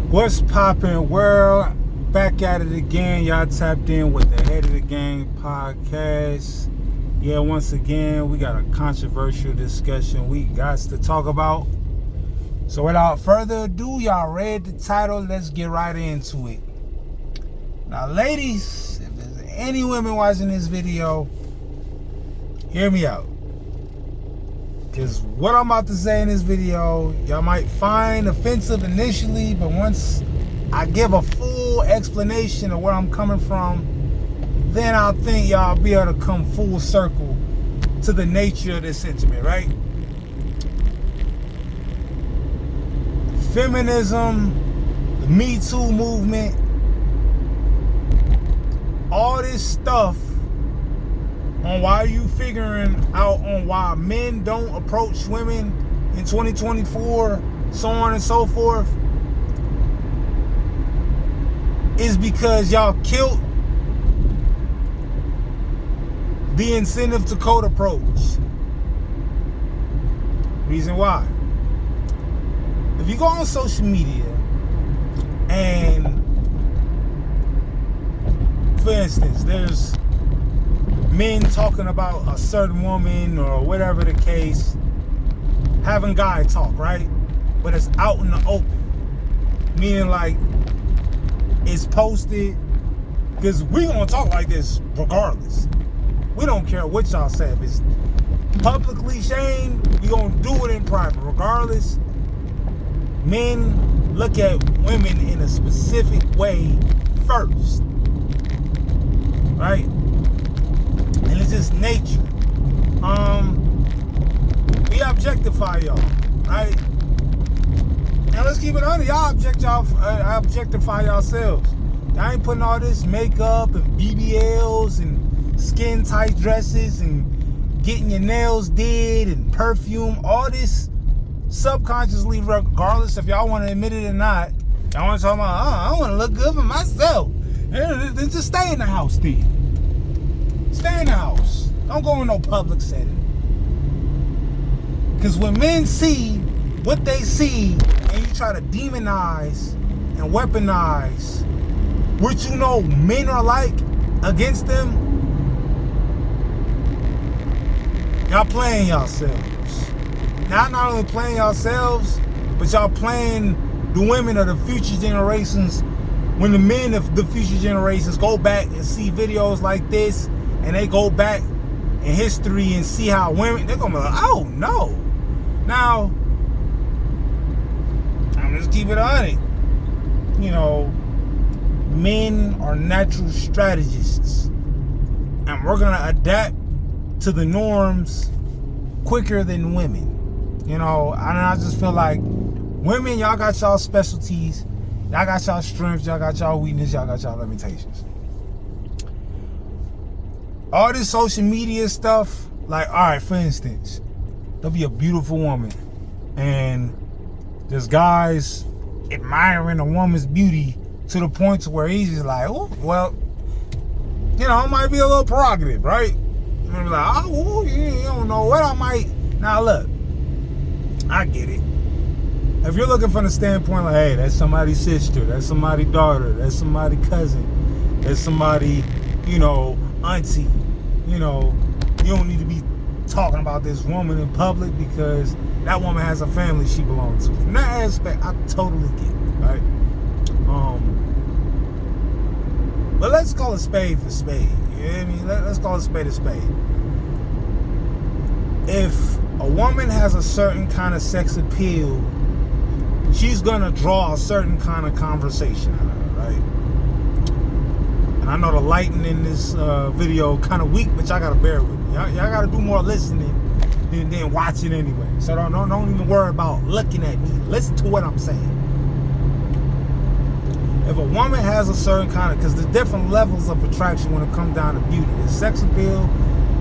What's poppin', world? Back at it again. Y'all tapped in with the Head of the Game podcast. Yeah, once again, we got a controversial discussion we got to talk about. So without further ado, y'all read the title. Let's get right into it. Now, ladies, if there's any women watching this video, hear me out. Because what I'm about to say in this video, y'all might find offensive initially, but once I give a full explanation of where I'm coming from, then I'll think y'all be able to come full circle to the nature of this sentiment, right? Feminism, the Me Too movement, all this stuff on why you figuring out on why men don't approach women in 2024, so on and so forth, is because y'all killed the incentive to code approach. Reason why. If you go on social media and, for instance, there's men talking about a certain woman or whatever the case, having guy talk, right? But it's out in the open. Meaning like it's posted, because we gonna talk like this regardless. We don't care what y'all say. If it's publicly shamed, we gonna do it in private. Regardless, men look at women in a specific way first. Right? And it's just nature. We objectify y'all, right? Now let's keep it honest. Y'all objectify yourselves. Y'all ain't putting all this makeup and BBLs and skin tight dresses and getting your nails did and perfume. All this subconsciously, regardless if y'all want to admit it or not. Y'all want to talk about, I want to look good for myself. Then just stay in the house then. Stay in the house. Don't go in no public setting. Because when men see what they see and you try to demonize and weaponize what you know men are like against them, y'all playing yourselves. Now, not only playing yourselves, but y'all playing the women of the future generations. When the men of the future generations go back and see videos like this, and they go back in history and see how women, they're gonna be like, oh no. Now, I'm just keep it on it. You know, men are natural strategists, and we're gonna adapt to the norms quicker than women. You know, and I just feel like women, y'all got y'all specialties, y'all got y'all strengths, y'all got y'all weakness, y'all got y'all limitations. All this social media stuff, like, all right, for instance, there'll be a beautiful woman, and there's guys admiring a woman's beauty to the point to where he's just like, oh, well, you know, it might be a little prerogative, right? And be like, oh, you don't know what I might. Now, look, I get it. If you're looking from the standpoint like, hey, that's somebody's sister, that's somebody's daughter, that's somebody's cousin, that's somebody, you know, auntie, you know, you don't need to be talking about this woman in public because that woman has a family she belongs to. From that aspect, I totally get it, right? But let's call a spade for spade. You know what I mean? Let's call a spade. If a woman has a certain kind of sex appeal, she's gonna draw a certain kind of conversation out of her, right? I know the lighting in this video kind of weak, but y'all gotta bear with me. Y'all gotta do more listening than watching anyway. So don't even worry about looking at me. Listen to what I'm saying. If a woman has a certain kind of, because there's different levels of attraction when it comes down to beauty. There's sex appeal,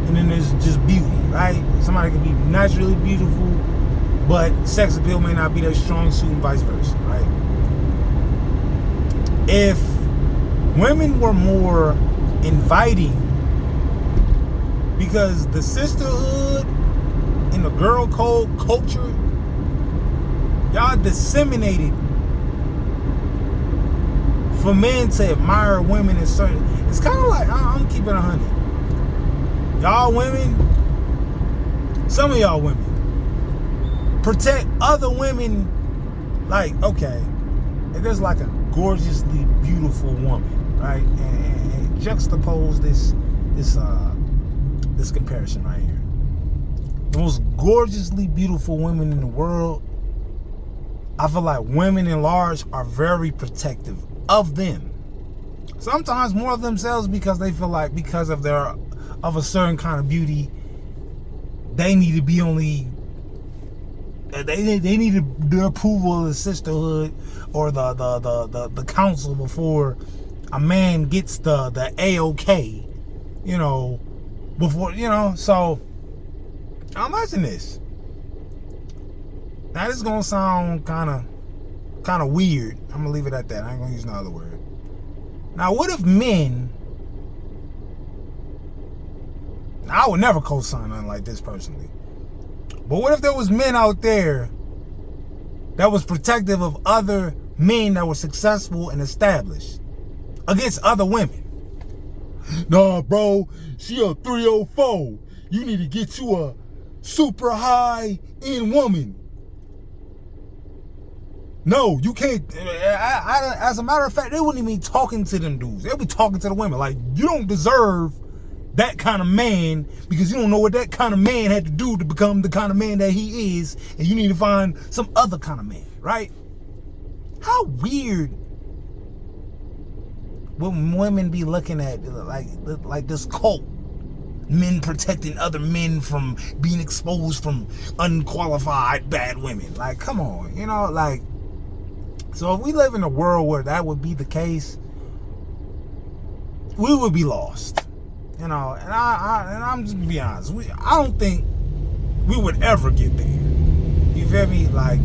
and then there's just beauty, right? Somebody can be naturally beautiful, but sex appeal may not be their strong suit and vice versa, right? If women were more inviting, because the sisterhood and the girl code culture, y'all disseminated for men to admire women in certain, it's kind of like, I'm keeping 100. Y'all women, some of y'all women, protect other women. Like, okay, if there's like a gorgeously beautiful woman, right, and juxtapose this comparison right here. The most gorgeously beautiful women in the world, I feel like women in large are very protective of them. Sometimes more of themselves, because they feel like because of a certain kind of beauty, they need to be only, they need the approval of the sisterhood or the council before a man gets the A-OK, you know, before, you know. So now imagine this. Now this is gonna sound kind of weird. I'm gonna leave it at that. I ain't gonna use no other word. Now, what if men? I would never co-sign nothing like this personally. But what if there was men out there that was protective of other men that were successful and established against other women? Nah, bro, she a 304. You need to get you a super high end woman. No, you can't. As a matter of fact, they wouldn't even be talking to them dudes. They'll be talking to the women. Like, you don't deserve that kind of man because you don't know what that kind of man had to do to become the kind of man that he is, and you need to find some other kind of man, right? How weird would women be looking at like this cult? Men protecting other men from being exposed from unqualified bad women. Like, come on, you know, like. So if we live in a world where that would be the case, we would be lost, you know. And I'm just gonna be honest. I don't think we would ever get there. You feel me? Like,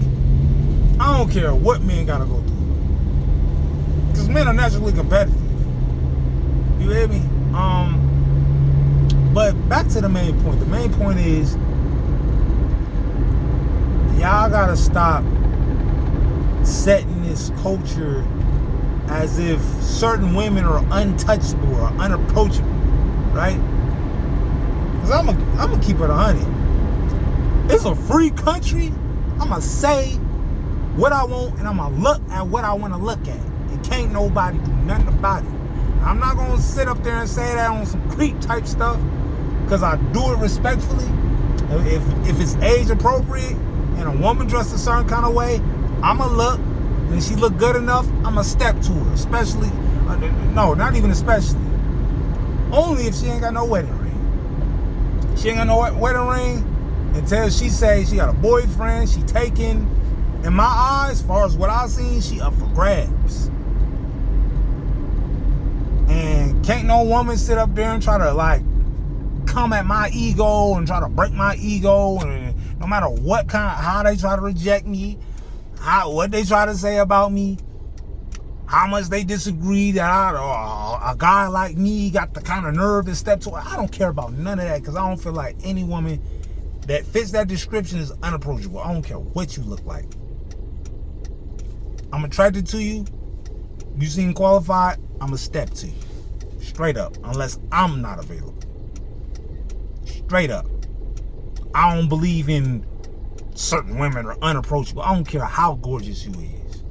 I don't care what men gotta go through, because men are naturally competitive. You hear me? But back to the main point. The main point is, y'all gotta stop setting this culture as if certain women are untouchable or unapproachable, right? Because I'm gonna keep it 100. It's a free country. I'm gonna say what I want, and I'm gonna look at what I want to look at. And can't nobody do nothing about it. I'm not gonna sit up there and say that on some creep type stuff, because I do it respectfully. If it's age appropriate and a woman dressed a certain kind of way, I'ma look, and she look good enough, I'ma step to her. Especially, no, not even especially. Only if she ain't got no wedding ring. She ain't got no wedding ring until she say she got a boyfriend, she taken. In my eyes, as far as what I've seen, she up for grabs. And can't no woman sit up there and try to like come at my ego and try to break my ego, and no matter what how they try to reject me, what they try to say about me, how much they disagree that a guy like me got the kind of nerve to step to her. I don't care about none of that, because I don't feel like any woman that fits that description is unapproachable. I don't care what you look like. I'm attracted to you. You seem qualified. I'm a step to you. Straight up. Unless I'm not available. Straight up. I don't believe in certain women are unapproachable. I don't care how gorgeous you is.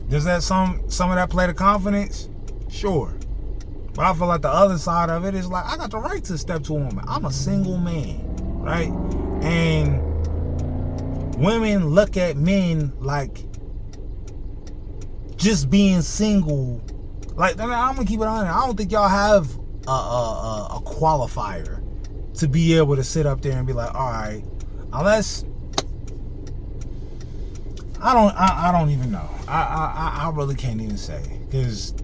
Does that some of that play to confidence? Sure. But I feel like the other side of it is like, I got the right to step to a woman. I'm a single man, right? And women look at men like just being single. Like, I'm gonna keep it on. I don't think y'all have a qualifier to be able to sit up there and be like, all right, unless I don't even know. I really can't even say, because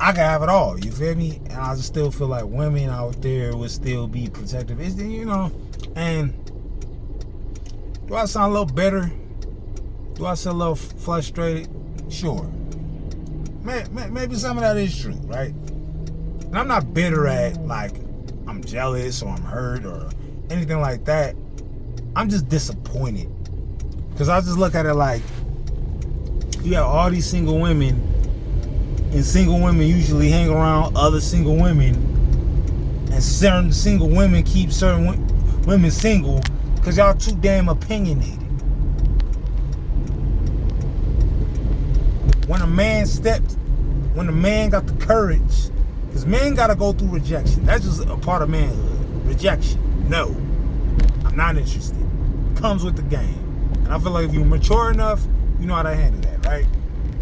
I can have it all. You feel me? And I just still feel like women out there would still be protective. It's, you know, and do I sound a little bitter? Do I sound a little frustrated? Sure. Maybe some of that is true, right? And I'm not bitter at like I'm jealous or I'm hurt or anything like that. I'm just disappointed, because I just look at it like, you have all these single women, and single women usually hang around other single women, and certain single women keep certain women single because y'all too damn opinionated. When a man got the courage, because men gotta go through rejection. That's just a part of manhood. Rejection. No, I'm not interested. Comes with the game. And I feel like if you're mature enough, you know how to handle that, right?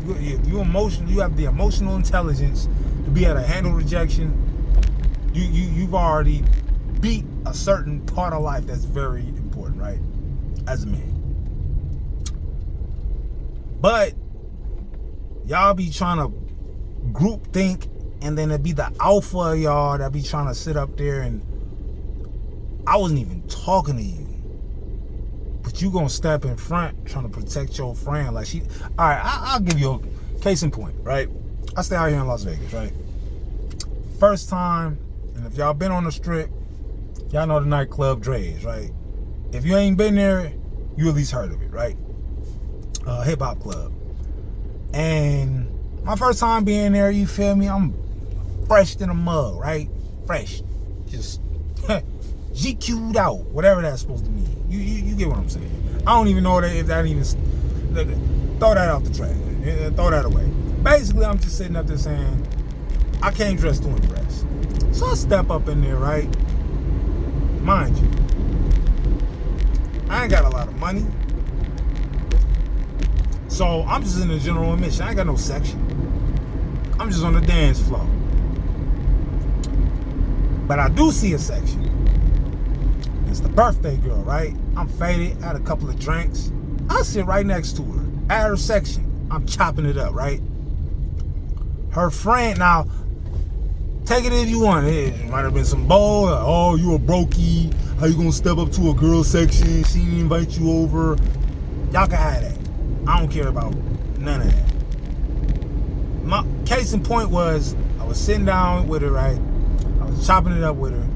You have the emotional intelligence to be able to handle rejection. You've already beat a certain part of life that's very important, right? As a man. But y'all be trying to group think, and then it be the alpha of y'all that be trying to sit up there, and I wasn't even talking to you, but you gonna step in front trying to protect your friend like she. All right, I'll give you a case in point, right? I stay out here in Las Vegas, right? First time, and if y'all been on the Strip, y'all know the nightclub Dre's, right? If you ain't been there, you at least heard of it, right? Hip hop club. And my first time being there, you feel me? I'm fresh in a mug, right? Fresh. Just GQ'd out, whatever that's supposed to mean. You get what I'm saying. I don't even know if that even... Throw that out the trash. Throw that away. Basically, I'm just sitting up there saying, I came dressed to impress. So I step up in there, right? Mind you, I ain't got a lot of money. So I'm just in the general admission. I ain't got no section. I'm just on the dance floor. But I do see a section. It's the birthday girl, right? I'm faded, had a couple of drinks. I sit right next to her. At her section, I'm chopping it up, right? Her friend, now, take it if you want. It might have been some bull. Like, oh, you a brokey. How you gonna step up to a girl section? She didn't invite you over. Y'all can have that. I don't care about none of that. My case in point was, I was sitting down with her, right? I was chopping it up with her.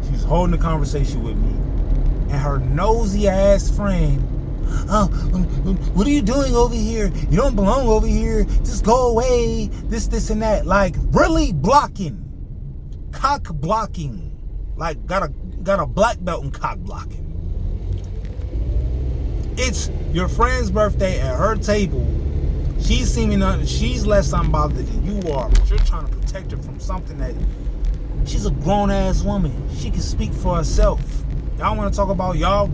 She was holding a conversation with me. And her nosy ass friend, oh, what are you doing over here? You don't belong over here. Just go away. This, and that. Like, really blocking. Cock blocking. Like, got a black belt in cock blocking. It's your friend's birthday at her table. She's less unbothered than you are, but you're trying to protect her from something that... She's a grown-ass woman. She can speak for herself. Y'all want to talk about y'all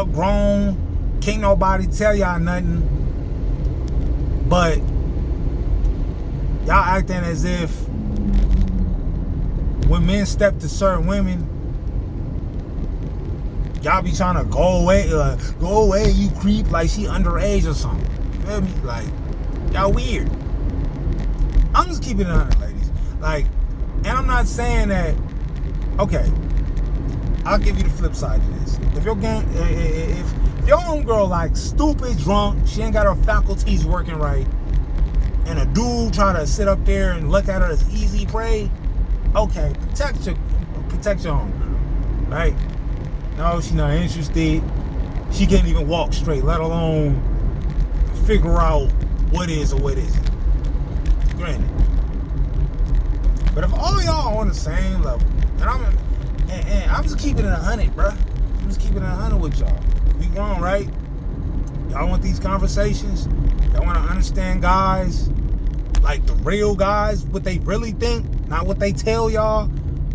grown, can't nobody tell y'all nothing. But y'all acting as if when men step to certain women, y'all be trying to go away, you creep, like she underage or something. You feel me? Like, y'all weird. I'm just keeping it 100, ladies. Like, and I'm not saying that, okay, I'll give you the flip side to this. If your homegirl like stupid drunk, she ain't got her faculties working right, and a dude try to sit up there and look at her as easy prey, okay, protect your homegirl, right? No, she's not interested. She can't even walk straight, let alone figure out what is or what isn't. Granted. But if all y'all on the same level, and I'm just keeping it 100, bro. I'm just keeping it 100 with y'all. We grown, right? Y'all want these conversations? Y'all want to understand guys, like the real guys, what they really think, not what they tell y'all,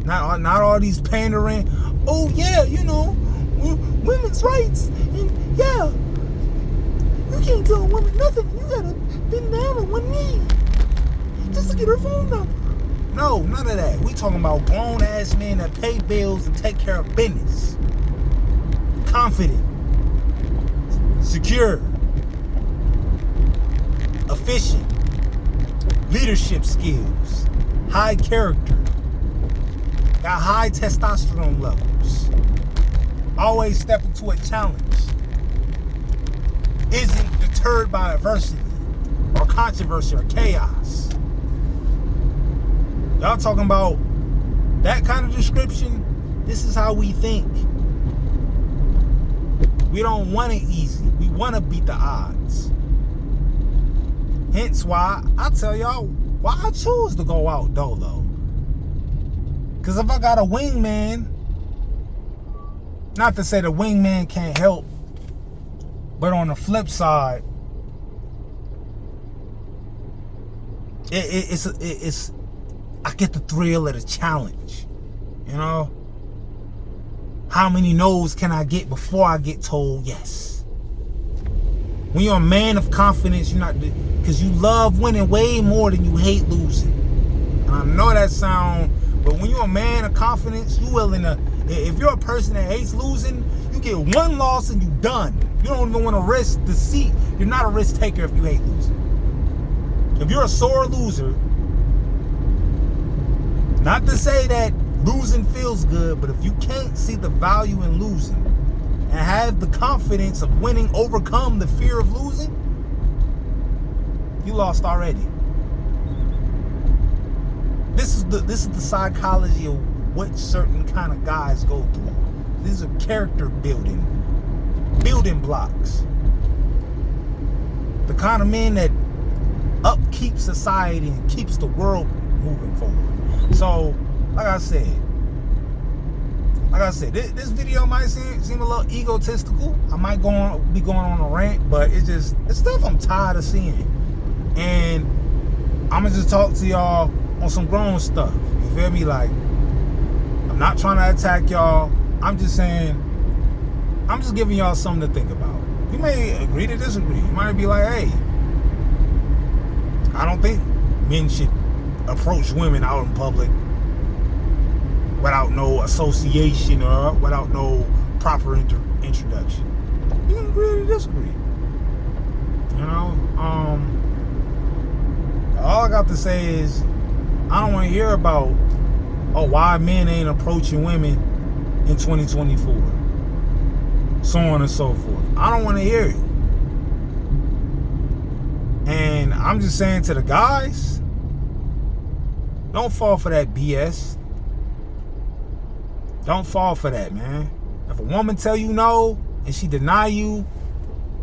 not all these pandering. Oh yeah, you know, women's rights, and yeah, you can't tell a woman nothing. You gotta bend down on one knee just to get her phone number. No, none of that. We talking about grown-ass men that pay bills and take care of business. Confident. Secure. Efficient. Leadership skills. High character. Got high testosterone levels. Always step into a challenge. Isn't deterred by adversity or controversy or chaos. Y'all talking about that kind of description? This is how we think. We don't want it easy. We want to beat the odds. Hence why I tell y'all why I choose to go out dolo. Because if I got a wingman, not to say the wingman can't help, but on the flip side, it's I get the thrill of the challenge. You know? How many no's can I get before I get told yes? When you're a man of confidence, you're not, because you love winning way more than you hate losing. And I know that sound, but when you're a man of confidence, you willing to, if you're a person that hates losing, you get one loss and you done. You don't even want to risk the seat. You're not a risk taker if you hate losing. If you're a sore loser, not to say that losing feels good, but if you can't see the value in losing and have the confidence of winning, overcome the fear of losing, you lost already. This is the psychology of what certain kind of guys go through. These are character building blocks. The kind of men that upkeep society and keeps the world moving forward. So, like I said, this video might seem a little egotistical. I might be going on a rant, but it's stuff I'm tired of seeing. And I'm gonna just talk to y'all on some grown stuff. You feel me? Like, I'm not trying to attack y'all. I'm just saying, I'm just giving y'all something to think about. You may agree to disagree. You might be like, hey, I don't think men should approach women out in public without no association or without no proper introduction. You can agree to disagree. You know? All I got to say is, I don't want to hear about, why men ain't approaching women in 2024. So on and so forth. I don't want to hear it. And I'm just saying to the guys, don't fall for that BS. Don't fall for that, man. If a woman tell you no and she deny you,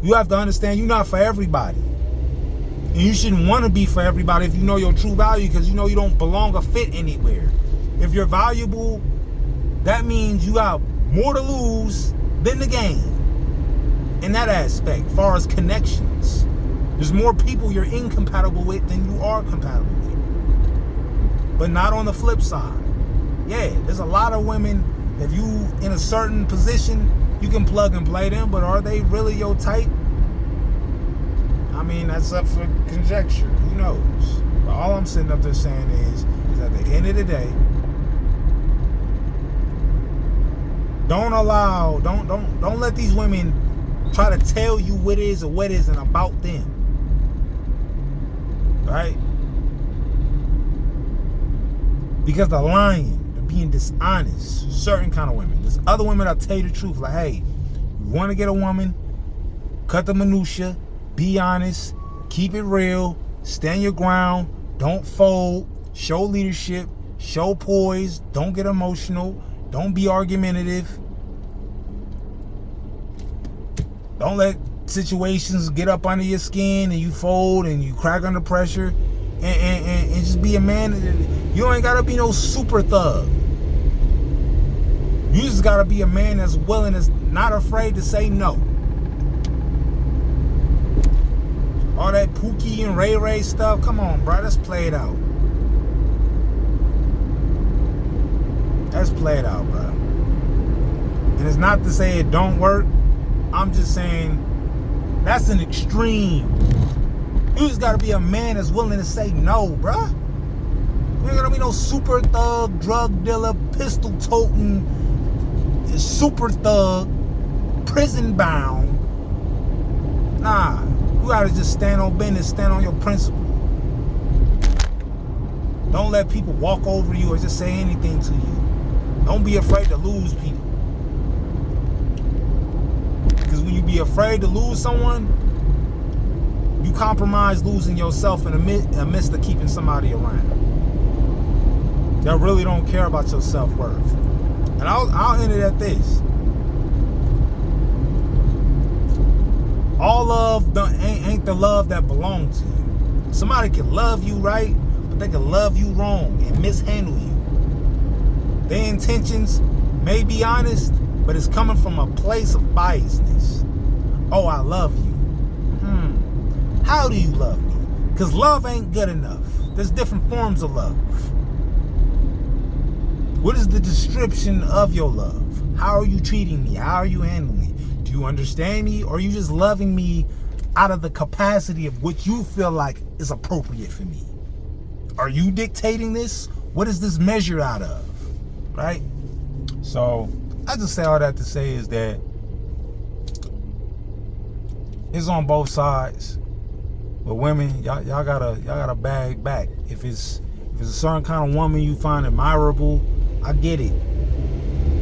you have to understand you're not for everybody. And you shouldn't want to be for everybody if you know your true value, because you know you don't belong or fit anywhere. If you're valuable, that means you got more to lose than the gain. In that aspect, as far as connections. There's more people you're incompatible with than you are compatible with. But not on the flip side. Yeah, there's a lot of women, if you in a certain position, you can plug and play them, but are they really your type? I mean, that's up for conjecture. Who knows? But all I'm sitting up there saying is at the end of the day, don't let these women try to tell you what is or what isn't about them. Right? Because they're lying, they're being dishonest. Certain kind of women. There's other women that'll tell you the truth. Like, hey, you want to get a woman, cut the minutia, be honest, keep it real, stand your ground, don't fold, show leadership, show poise, don't get emotional, don't be argumentative. Don't let situations get up under your skin and you fold and you crack under pressure. And just be a man. You ain't gotta be no super thug. You just gotta be a man that's willing, that's not afraid to say no. All that Pookie and Ray Ray stuff, come on, bro, let's play it out. Let's play it out, bro. And it's not to say it don't work. I'm just saying that's an extreme. You just gotta be a man that's willing to say no, bruh. You ain't gonna be no super thug, drug dealer, pistol toting, super thug, prison bound. Nah, you gotta just stand on business, stand on your principle. Don't let people walk over you or just say anything to you. Don't be afraid to lose people. Because when you be afraid to lose someone, you compromise losing yourself in the midst of keeping somebody around that really don't care about your self-worth. And I'll end it at this. All love ain't the love that belongs to you. Somebody can love you right, but they can love you wrong and mishandle you. Their intentions may be honest, but it's coming from a place of biasness. Oh, I love you. How do you love me? Because love ain't good enough. There's different forms of love. What is the description of your love? How are you treating me? How are you handling me? Do you understand me? Or are you just loving me out of the capacity of what you feel like is appropriate for me? Are you dictating this? What is this measured out of? Right? So I just say all that to say is that it's on both sides. But women, y'all gotta bag back. If it's a certain kind of woman you find admirable, I get it.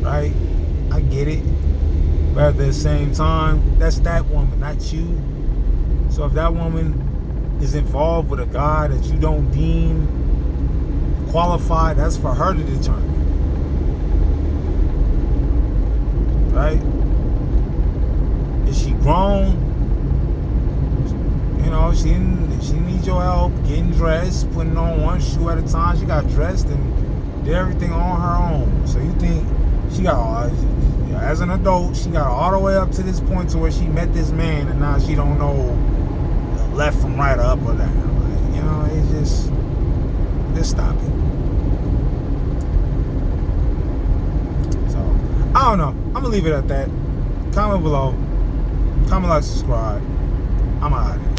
Right? I get it. But at the same time, that's that woman, not you. So if that woman is involved with a guy that you don't deem qualified, that's for her to determine. Right? Is she grown? You know, she needs your help getting dressed, putting on one shoe at a time. She got dressed and did everything on her own. So you think she got, as an adult, she got all the way up to this point to where she met this man and now she don't know left from right or up or down. Like, you know, it's just stop it. So, I don't know. I'm going to leave it at that. Comment below. Comment, like, subscribe. I'm out of here.